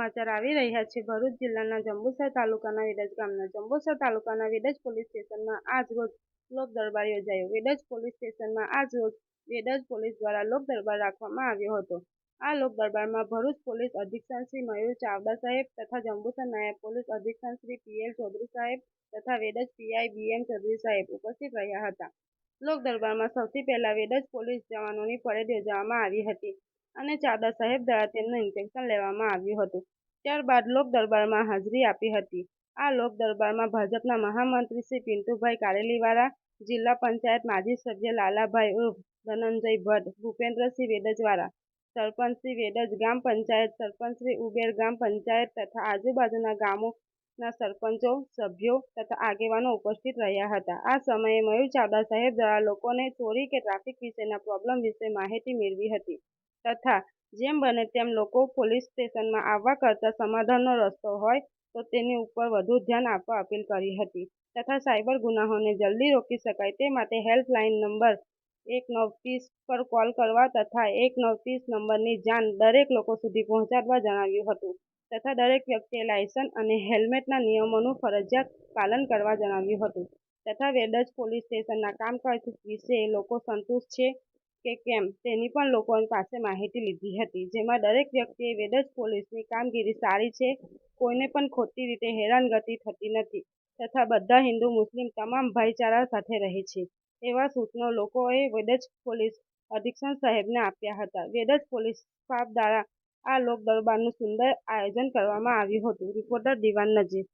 સમાચાર આવી રહ્યા છે ભરૂચ જિલ્લાના જંબુસર તાલુકાના વેડજ ગામના જંબુસર તાલુકાના વેડજ પોલીસ સ્ટેશનમાં આજ રોજ લોક દરબાર યોજાયો। વેડજ પોલીસ સ્ટેશનમાં આજ રોજ વેડજ પોલીસ દ્વારા લોક દરબાર રાખવામાં આવ્યો હતો। આ લોક દરબારમાં ભરૂચ પોલીસ અધિક્ષક શ્રી મયુર ચાવડા સાહેબ તથા જંબુસર નાયબ પોલીસ અધિક્ષક શ્રી પીએલ ચૌધરી સાહેબ તથા વેડજ પીઆઈ બીએમ ચૌધરી સાહેબ ઉપસ્થિત રહ્યા હતા। લોક દરબારમાં સૌથી પહેલા વેડજ પોલીસ જવાનોની પરેડ યોજવામાં આવી હતી અને ચાવડા સાહેબ દ્વારા તેમનું ઇન્સ્પેક્શન લેવામાં આવ્યું હતું। ત્યારબાદ લોક દરબારમાં હાજરી આપી હતી। આ લોક દરબારમાં ભાજપના મહામંત્રી શ્રી પિન્ટુભાઈ કારેલીવાલા, જિલ્લા પંચાયત માજી સભ્ય લાલાભાઈ ઉર્ફ ધનંજય ભટ્ટ, ભૂપેન્દ્રસિંહ વેડજવાળા, સરપંચ શ્રી વેડજ ગ્રામ પંચાયત, સરપંચ શ્રી ઉબેર ગ્રામ પંચાયત તથા આજુબાજુના ગામોના સરપંચો, સભ્યો તથા આગેવાનો ઉપસ્થિત રહ્યા હતા। આ સમયે મયુર ચાવડા સાહેબ દ્વારા લોકોને ચોરી કે ટ્રાફિક વિશેના પ્રોબ્લેમ વિશે માહિતી મેળવી હતી તથા જેમ બને તેમ લોકો પોલીસ સ્ટેશનમાં આવવા કરતા સમાધાનનો રસ્તો હોય તો તેની ઉપર વધુ ધ્યાન આપવા અપીલ કરી હતી તથા સાયબર ગુનાહોને જલ્દી રોકી શકાય તે માટે હેલ્પલાઇન નંબર 1930 પર કોલ કરવા તથા 1930 નંબરની જાણ દરેક લોકો સુધી પહોંચાડવા જણાવ્યું હતું તથા દરેક વ્યક્તિએ લાયસન્સ અને હેલ્મેટના નિયમોનું ફરજિયાત પાલન કરવા જણાવ્યું હતું તથા વેડજ પોલીસ સ્ટેશનના કામકાજ વિશે લોકો સંતુષ્ટ છે કે કેમ તેની પણ લોકો પાસે માહિતી લીધી હતી, જેમાં દરેક વ્યક્તિએ વેડજ પોલીસની કામગીરી સારી છે, કોઈને પણ ખોટી રીતે હેરાનગતિ થતી નથી તથા બધા હિન્દુ મુસ્લિમ તમામ ભાઈચારા સાથે રહે છે એવા સૂચનો લોકોએ વેડજ પોલીસ અધિક્ષક સાહેબને આપ્યા હતા। વેડજ પોલીસ સ્ટાફ દ્વારા આ લોક દરબારનું સુંદર આયોજન કરવામાં આવ્યું હતું। રિપોર્ટર દિવાન નજીર।